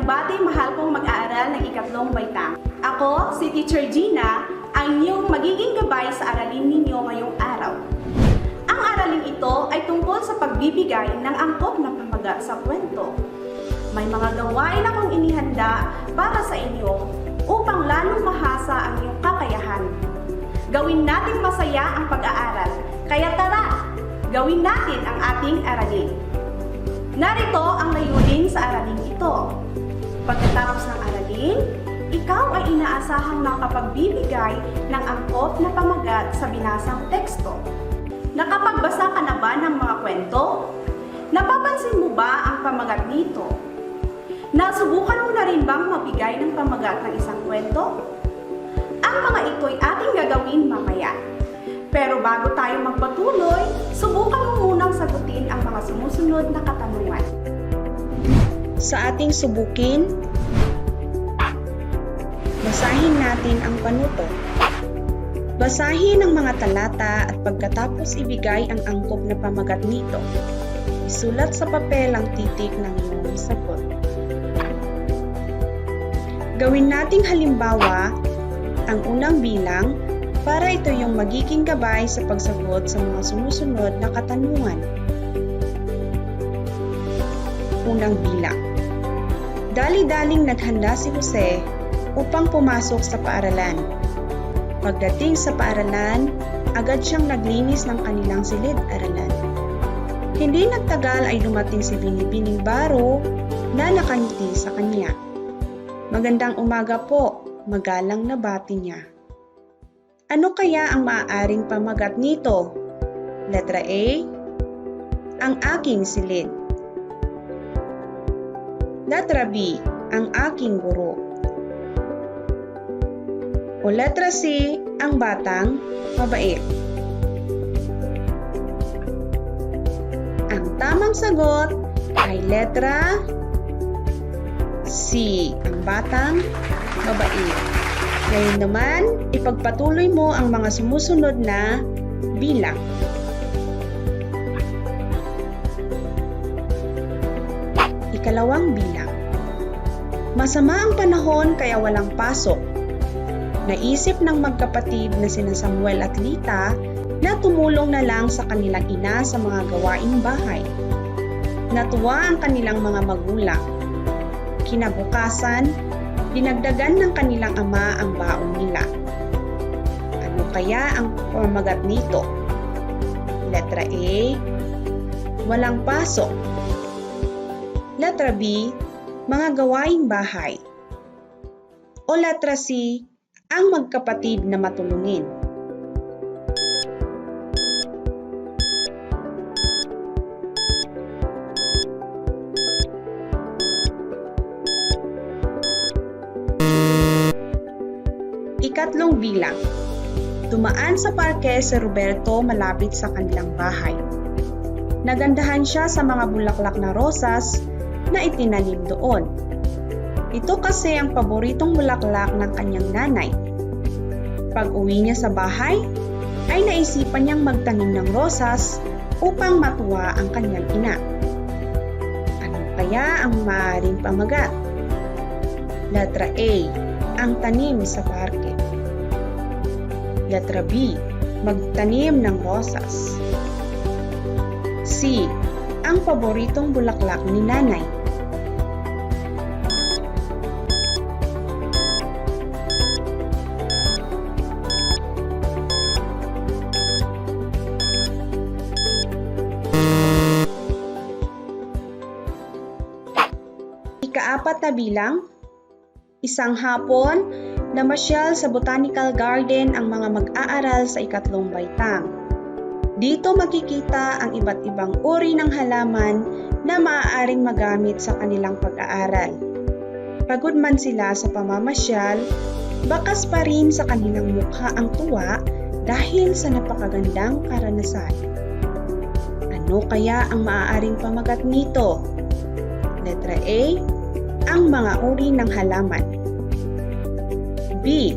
Pagbati mahal kong mag-aaral ng ikatlong baitang. Ako, si Teacher Gina, ang inyong magiging gabay sa aralin ninyo ngayong araw. Ang aralin ito ay tungkol sa pagbibigay ng angkop na pamagat sa kwento. May mga gawain akong inihanda para sa inyo upang lalong mahasa ang iyong kakayahan. Gawin nating masaya ang pag-aaral, kaya tara, gawin natin ang ating aralin. Narito ang layunin sa aralin ito. Pagkatapos ng aralin, ikaw ay inaasahang makapagbibigay ng angkop na pamagat sa binasang teksto. Nakapagbasa ka na ba ng mga kwento? Napapansin mo ba ang pamagat nito? Nasubukan mo na rin bang mabigay ng pamagat ng isang kwento? Ang mga ito'y ating gagawin mamaya. Pero bago tayo magpatuloy, subukan mo munang sagutin ang mga sumusunod na katanungan. Sa ating subukin, basahin natin ang panuto. Basahin ang mga talata at pagkatapos ibigay ang angkop na pamagat nito. Isulat sa papel ang titik ng iyong sagot. Gawin nating halimbawa ang unang bilang para ito yung magiging gabay sa pagsagot sa mga sumusunod na katanungan. Unang bilang. Dali-daling naghanda si Jose upang pumasok sa paaralan. Pagdating sa paaralan, agad siyang naglinis ng kanilang silid-aralan. Hindi nagtagal ay dumating si Binibining Baro na nakangiti sa kanya. Magandang umaga po, magalang na bati niya. Ano kaya ang maaaring pamagat nito? Letra A, ang aking silid. Letra B, ang aking guro. O letra C, ang batang mabait. Ang tamang sagot ay letra C, ang batang mabait. Ngayon naman, ipagpatuloy mo ang mga sumusunod na bilang. Ikalawang bilang. Masama ang panahon kaya walang pasok. Naisip ng magkapatid na sina Samuel at Lita na tumulong na lang sa kanilang ina sa mga gawaing bahay. Natuwa ang kanilang mga magulang. Kinabukasan, dinagdagan ng kanilang ama ang baon nila. Ano kaya ang pamagat nito? Letra A, walang pasok. Letra B, mga gawaing bahay. O letra C, ang magkapatid na matulungin. Ikatlong bilang. Dumaan sa parke si Roberto malapit sa kanilang bahay. Nagandahan siya sa mga bulaklak na rosas na itinanim doon. Ito kasi ang paboritong bulaklak ng kanyang nanay. Pag uwi niya sa bahay, ay naisipan niyang magtanim ng rosas upang matuwa ang kanyang ina. Ano kaya ang maaaring pamagat? Letra A, ang tanim sa parke. Letra B, magtanim ng rosas. C, ang paboritong bulaklak ni nanay. Ikaapat na bilang. Isang hapon, namasyal sa Botanical Garden ang mga mag-aaral sa ikatlong baitang. Dito makikita ang iba't ibang uri ng halaman na maaaring magamit sa kanilang pag-aaral. Pagod man sila sa pamamasyal, bakas pa rin sa kanilang mukha ang tuwa dahil sa napakagandang karanasan. Ano kaya ang maaaring pamagat nito? Letra A, ang mga uri ng halaman. B,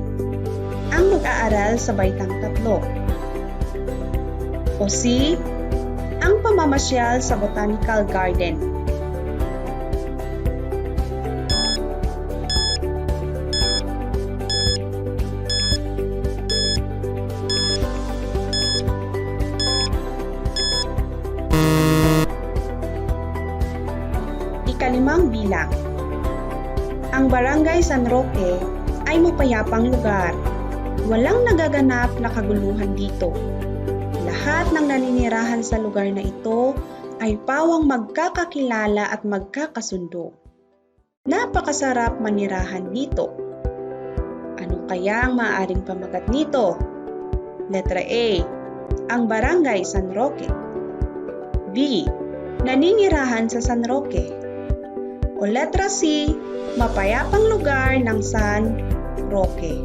ang mag-aaral sa baitang 3. O C, ang pamamasyal sa Botanical Garden. Barangay San Roque ay mapayapang lugar. Walang nagaganap na kaguluhan dito. Lahat ng naninirahan sa lugar na ito ay pawang magkakakilala at magkakasundo. Napakasarap manirahan dito. Ano kaya ang maaaring pamagat nito? Letra A, ang Barangay San Roque. B, naninirahan sa San Roque. O letra C, mapayapang lugar ng San Roque.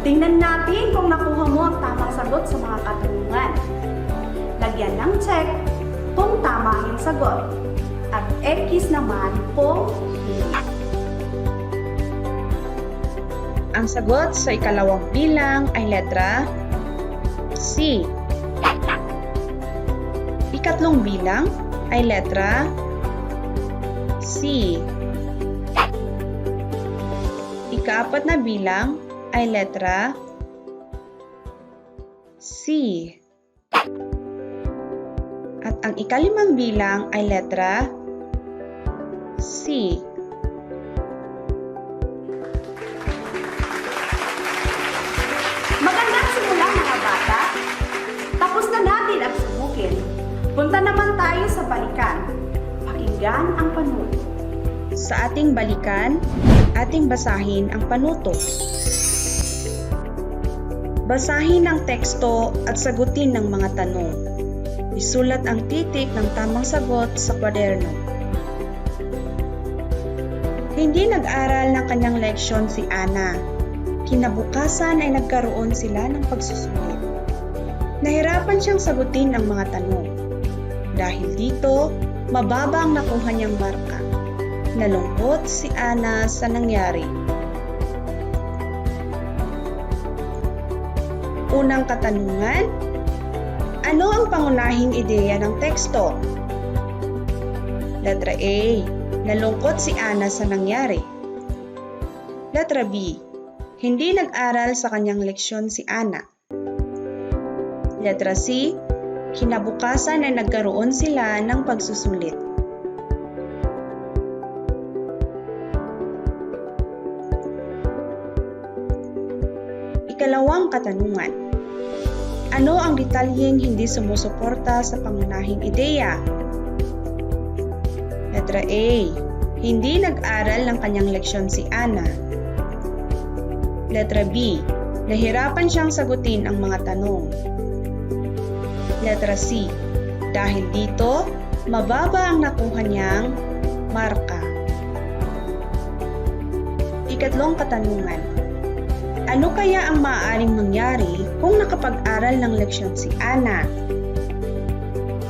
Tingnan natin kung nakuha mo ang tamang sagot sa mga katanungan. Lagyan ng check kung tama yung sagot at X naman kung hindi. Ang sagot sa ikalawang bilang ay letra C. Ikatlong bilang ay letra C. Ikaapat na bilang ay letra C. At ang ikalimang bilang ay letra C. Magandang simula mga bata. Tapos na natin ang subukin. Punta naman tayo sa balikan. Pakinggan ang panuto. Sa ating balikan, ating basahin ang panuto. Basahin ang teksto at sagutin ng mga tanong. Isulat ang titik ng tamang sagot sa kwaderno. Hindi nag-aral ng kanyang leksyon si Ana. Kinabukasan ay nagkaroon sila ng pagsusulit. Nahirapan siyang sagutin ang mga tanong. Dahil dito, mababa ang nakuha niyang marka. Nalungkot si Ana sa nangyari. Unang katanungan, ano ang pangunahing ideya ng teksto? Letra A, nalungkot si Ana sa nangyari. Letra B, hindi nag-aral sa kanyang leksyon si Ana. Letra C, kinabukasan ay nagkaroon sila ng pagsusulit. Ikalawang katanungan, ano ang detalyeng hindi sumusuporta sa pangunahing ideya? Letra A, hindi nag-aral ng kanyang leksyon si Ana. Letra B, nahirapan siyang sagutin ang mga tanong. Letra C, dahil dito, mababa ang nakuha niyang marka. Ikatlong katanungan, ano kaya ang maaaring mangyari kung nakapag-aral ng leksyon si Ana?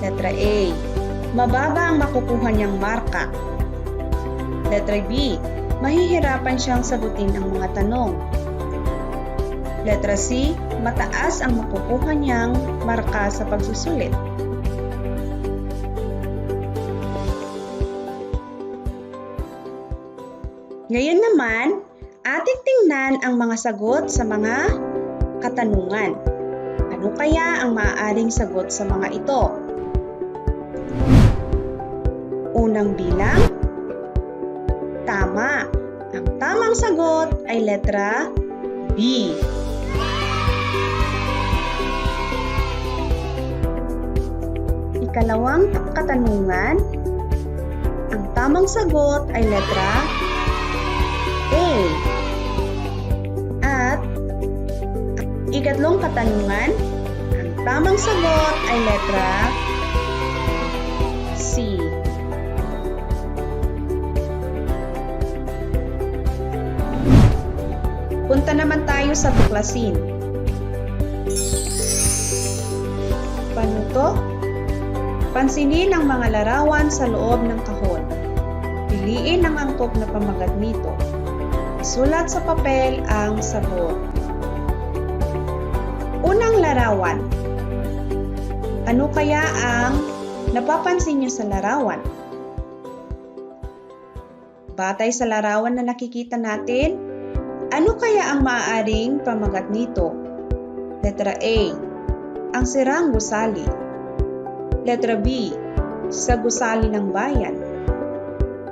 Letra A, mababa ang makukuha niyang marka. Letra B, mahihirapan siyang sagutin ang mga tanong. Letra C, mataas ang makukuha niyang marka sa pagsusulit. Ngayon naman, ating tingnan ang mga sagot sa mga katanungan. Ano kaya ang maaaring sagot sa mga ito? Unang bilang, tama. Ang tamang sagot ay letra B. Ikalawang katanungan, ang tamang sagot ay letra A. At ikatlong katanungan, ang tamang sagot ay letra C. Punta naman tayo sa tuklasin. Panuto? Pansinin ang mga larawan sa loob ng kahon. Piliin ang angkop na pamagat nito. Isulat sa papel ang sagot. Unang larawan. Ano kaya ang napapansin niyo sa larawan? Batay sa larawan na nakikita natin, ano kaya ang maaaring pamagat nito? Letra A, ang sirang gusali. Letra B, sa gusali ng bayan.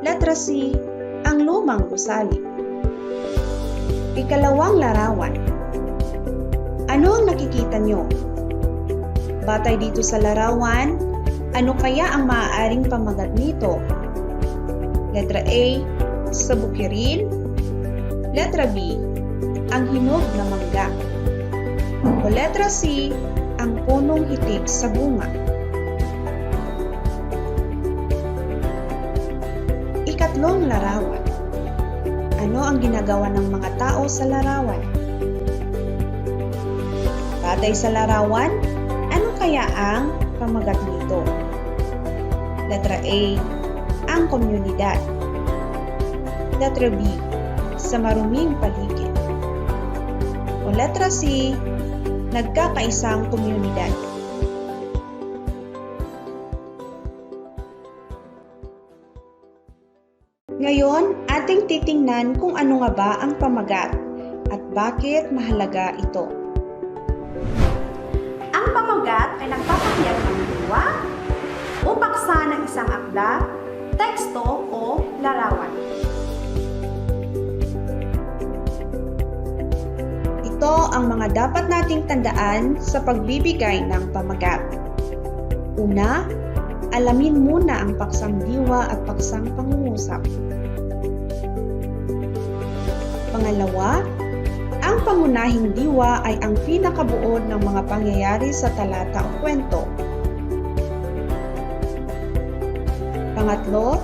Letra C, ang lumang gusali. Ikalawang larawan. Ano ang nakikita nyo? Batay dito sa larawan, ano kaya ang maaaring pamagat nito? Letra A, sa bukirin. Letra B, ang hinog na mangga. O letra C, ang punong hitik sa bunga. Ikatlong larawan. Ano ang ginagawa ng mga tao sa larawan? Batay sa larawan, ano kaya ang pamagat nito? Letra A, ang komunidad. Letra B, sa maruming paligid. O letra C, nagkakaisang komunidad. Ngayon, ating titingnan kung ano nga ba ang pamagat at bakit mahalaga ito. Ang pamagat ay nagpapahayag ng diwa o paksa ng isang akda, teksto o larawan. Ito ang mga dapat nating tandaan sa pagbibigay ng pamagat. Una, alamin muna ang paksang diwa at paksang pangungusap. Pangalawa, ang pangunahing diwa ay ang pinakabuod ng mga pangyayari sa talata o kwento. Pangatlo,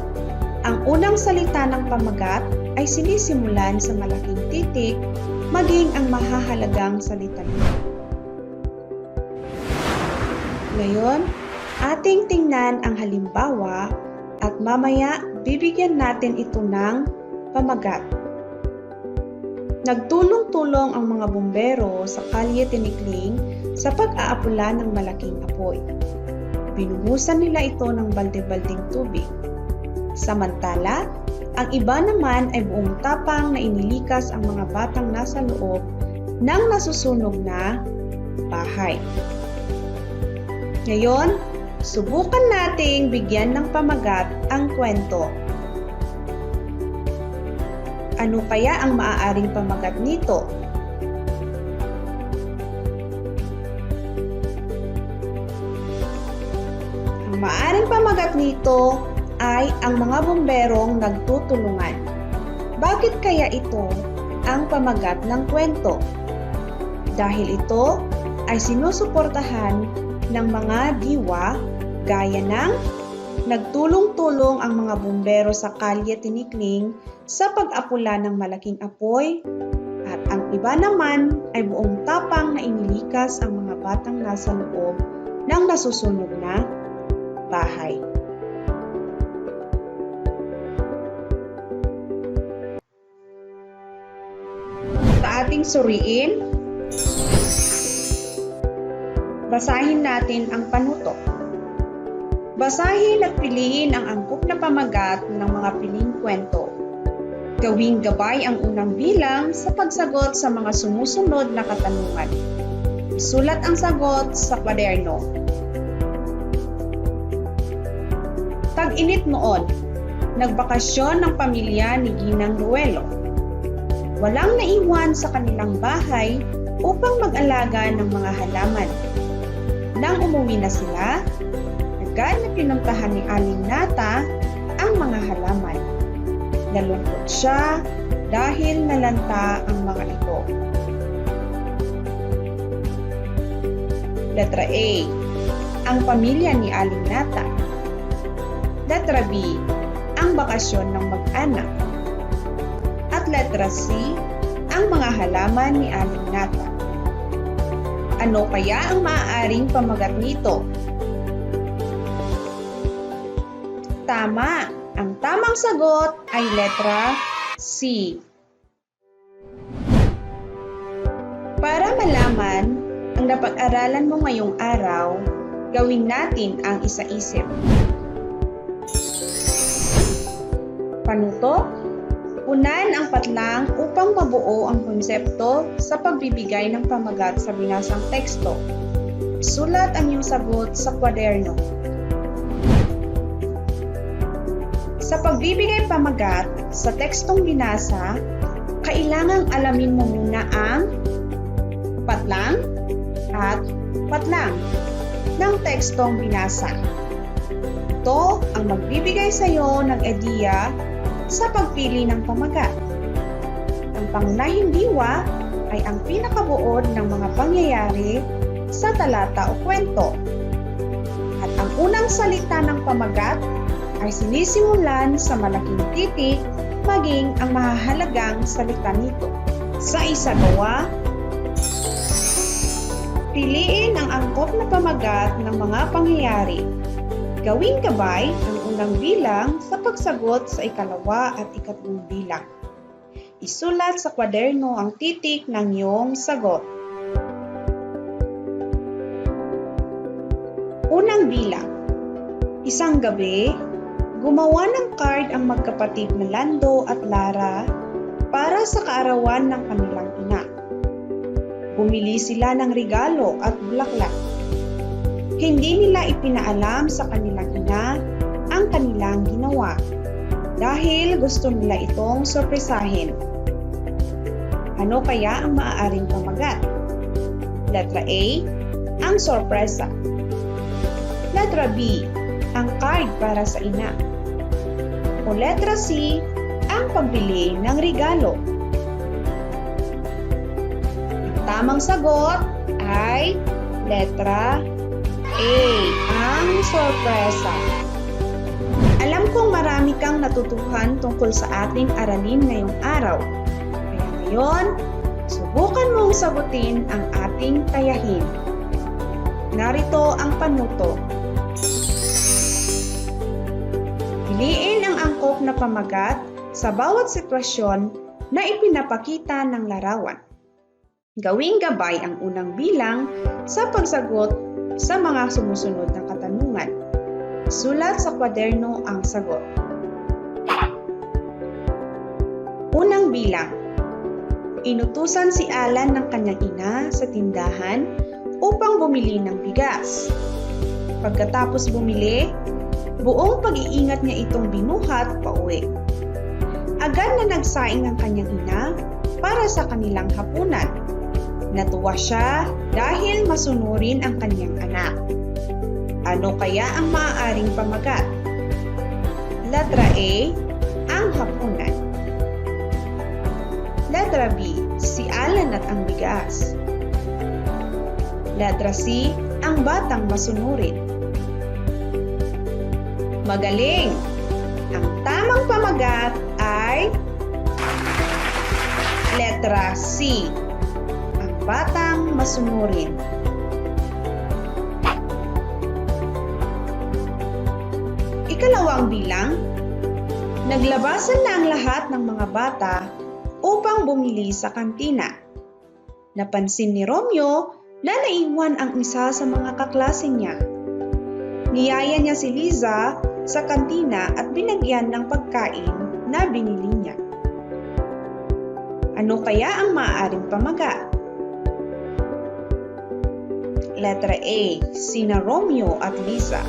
ang unang salita ng pamagat ay sinisimulan sa malaking titik maging ang mahahalagang salita nito. Ngayon, ating tingnan ang halimbawa at mamaya bibigyan natin ito ng pamagat. Nagtulong-tulong ang mga bumbero sa Kalye Tinikling sa pag-aapula ng malaking apoy. Binuhusan nila ito ng balde-balding tubig. Samantala, ang iba naman ay buong tapang na inilikas ang mga batang nasa loob ng nasusunog na bahay. Ngayon, subukan nating bigyan ng pamagat ang kwento. Ano kaya ang maaaring pamagat nito? Ang maaaring pamagat nito ay ang mga bomberong nagtutulungan. Bakit kaya ito ang pamagat ng kwento? Dahil ito ay sinusuportahan ng mga diwa gaya ng nagtulong-tulong ang mga bumbero sa Kalye Tinikling sa pag-apula ng malaking apoy at ang iba naman ay buong tapang na inilikas ang mga batang nasa loob ng nasusunog na bahay. Sa ating suriin, basahin natin ang panuto. Basahin at piliin ang angkop na pamagat ng mga piling kwento. Gawing gabay ang unang bilang sa pagsagot sa mga sumusunod na katanungan. Isulat ang sagot sa kwaderno. Tag-init noon, nagbakasyon ng pamilya ni Ginang Ruelo. Walang naiwan sa kanilang bahay upang mag-alaga ng mga halaman. Nang umuwi na sila, agad na pinuntahan ni Aling Nata ang mga halaman. Nalungkot siya dahil nalanta ang mga ito. Letra A, ang pamilya ni Aling Nata. Letra B, ang bakasyon ng mag-anak. At letra C, ang mga halaman ni Aling Nata. Ano kaya ang maaaring pamagat nito? Tama! Ang tamang sagot ay letra C. Para malaman ang napag-aralan mo ngayong araw, gawin natin ang isa-isip. Panuto Punan ang patlang upang mabuo ang konsepto sa pagbibigay ng pamagat sa binasang teksto. Isulat ang iyong sagot sa kwaderno. Sa pagbibigay pamagat sa tekstong binasa, kailangang alamin mo muna ang patlang at patlang ng tekstong binasa. Ito ang magbibigay sa iyo ng ideya sa pagpili ng pamagat. Ang pangunahing diwa ay ang pinakabuod ng mga pangyayari sa talata o kwento. At ang unang salita ng pamagat ay sinisimulan sa malaking titik maging ang mahahalagang salita nito. Sa isagawa, piliin ang angkop na pamagat ng mga pangyayari. Gawing gabay ang unang bilang sa pagsagot sa ikalawa at ikatlong bilang. Isulat sa kwaderno ang titik ng iyong sagot. Unang bilang. Isang gabi, gumawa ng card ang magkapatid na Lando at Lara para sa kaarawan ng kanilang ina. Bumili sila ng regalo at bulaklak. Hindi nila ipinaalam sa kanilang ina ang kanilang ginawa dahil gusto nila itong sorpresahin. Ano kaya ang maaaring pamagat? Letra A, ang sorpresa. Letra B, ang card para sa ina. O letra C, ang pagbili ng regalo. Ang tamang sagot ay letra A, ang sorpresa. Alam kong marami kang natutuhan tungkol sa ating aralin ngayong araw. Kaya ngayon, subukan mong sagutin ang ating tayahin. Narito ang panuto. Piliin ang angkop na pamagat sa bawat sitwasyon na ipinapakita ng larawan. Gawing gabay ang unang bilang sa pagsagot sa mga sumusunod na katanungan. Sulat sa kwaderno ang sagot. Unang bilang. Inutusan si Alan ng kanyang ina sa tindahan upang bumili ng bigas. Pagkatapos bumili, buong pag-iingat niya itong binuhat pauwi. Agad na nagsaing ang kanyang ina para sa kanilang hapunan. Natuwa siya dahil masunurin ang kanyang anak. Ano kaya ang maaaring pamagat? Letra A, ang hapunan. Letra B, si Alan at ang bigas. Letra C, ang batang masunurin. Magaling! Ang tamang pamagat ay letra C, ang batang masunurin. Ikalawang bilang, naglabasan na ang lahat ng mga bata upang bumili sa kantina. Napansin ni Romeo na naiwan ang isa sa mga kaklase niya. Niyaya niya si Liza sa kantina at binagyan ng pagkain na binili niya. Ano kaya ang maaaring pamagat? Letra A, sina Romeo at Liza.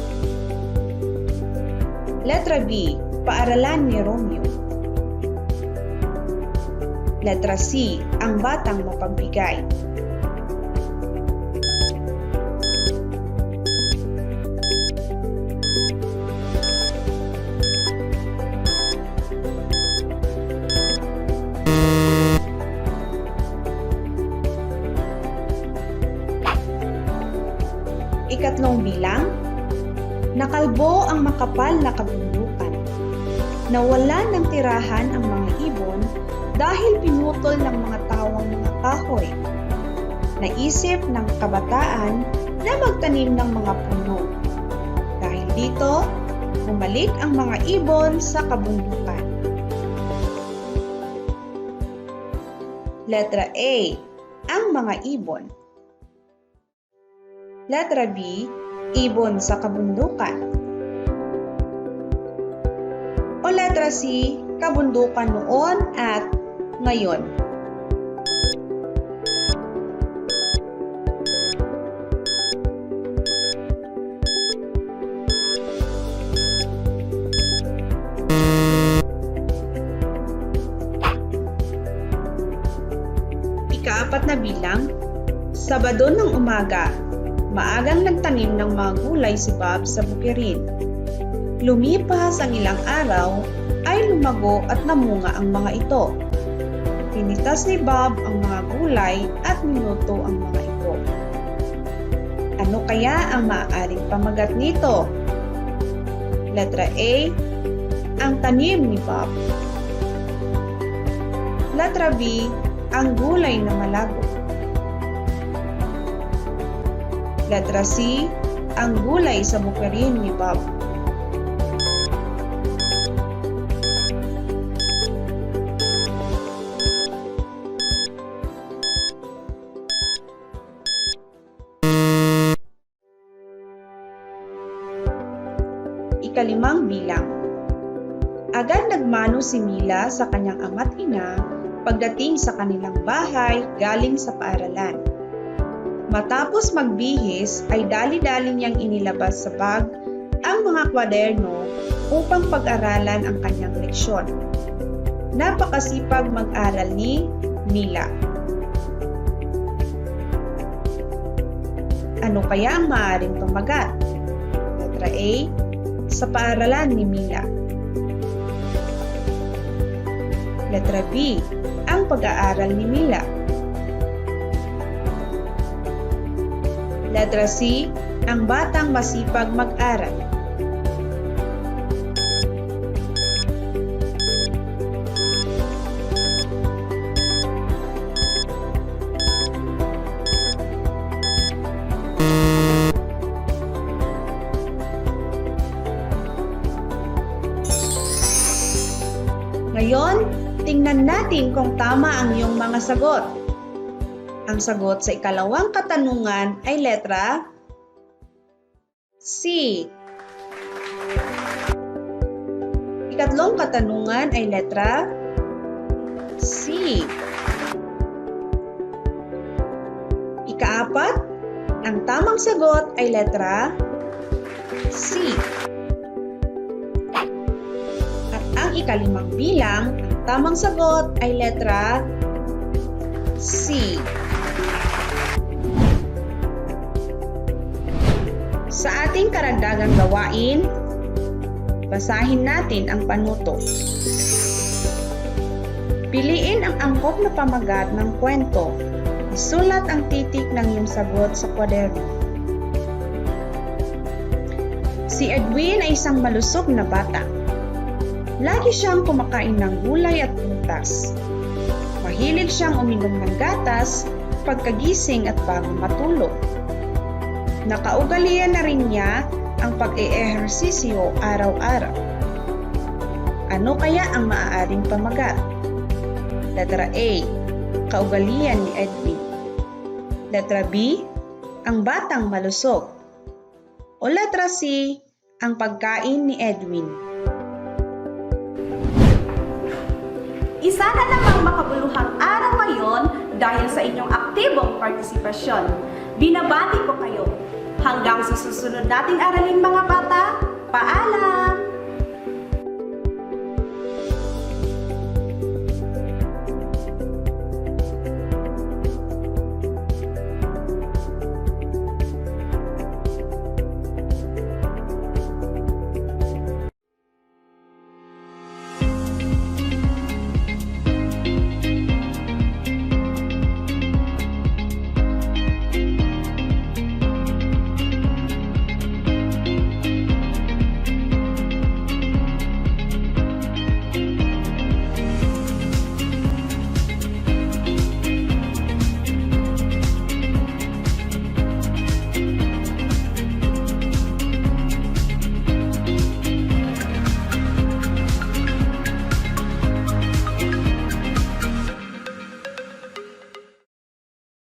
Letra B, paaralan ni Romeo. Letra C, ang batang mapagbigay. Ikatlong bilang, nakalbo ang makapal na kabundukan. Nawala ng tirahan ang mga ibon dahil pinutol ng mga tawang mga kahoy. Naisip ng kabataan na magtanim ng mga puno. Dahil dito, bumalik ang mga ibon sa kabundukan. Letra A, ang mga ibon. Letra B, ibon sa kabundukan. O letra C, kabundukan noon at ngayon. Ikaapat na bilang, Sabado ng umaga, maagang nagtanim ng mga gulay si Bob sa bukirin. Lumipas ang ilang araw, ay lumago at namunga ang mga ito. Pinitas ni Bob ang mga gulay at niluto ang mga ito. Ano kaya ang maaaring pamagat nito? Letra A, ang tanim ni Bob. Letra B, ang gulay na malago. Letra C, ang gulay sa bukirin ni Bob. Ikalimang bilang. Agad nagmano si Mila sa kanyang ama't ina pagdating sa kanilang bahay galing sa paaralan. Matapos magbihis ay dali-dali niyang inilabas sa bag ang mga kwaderno upang pag-aralan ang kanyang leksyon. Napakasipag mag-aral ni Mila. Ano kaya ang maaaring pamagat? Letra A, sa paaralan ni Mila. Letra B, ang pag-aaral ni Mila. Letra C, ang batang masipag mag-aral. Ngayon, tingnan natin kung tama ang iyong mga sagot. Ang sagot sa ikalawang katanungan ay letra C. Ikatlong katanungan ay letra C. Ikaapat, ang tamang sagot ay letra C. At ang ikalimang bilang, ang tamang sagot ay letra C. Sa ating karagdagang gawain, basahin natin ang panuto. Piliin ang angkop na pamagat ng kwento. Isulat ang titik ng iyong sagot sa kwaderno. Si Edwin ay isang malusog na bata. Lagi siyang kumakain ng gulay at prutas. Mahilig siyang uminom ng gatas pagkagising at bago matulog. Nakaugalian na rin niya ang pag-eehersisyo araw-araw. Ano kaya ang maaaring pamagat? Letra A, kaugalian ni Edwin. Letra B, ang batang malusog. O letra C, ang pagkain ni Edwin. Isa na namang makabuluhang araw ngayon dahil sa inyong aktibong partisipasyon. Binabati ko kayo. Hanggang sa susunod nating aralin mga bata, paalam!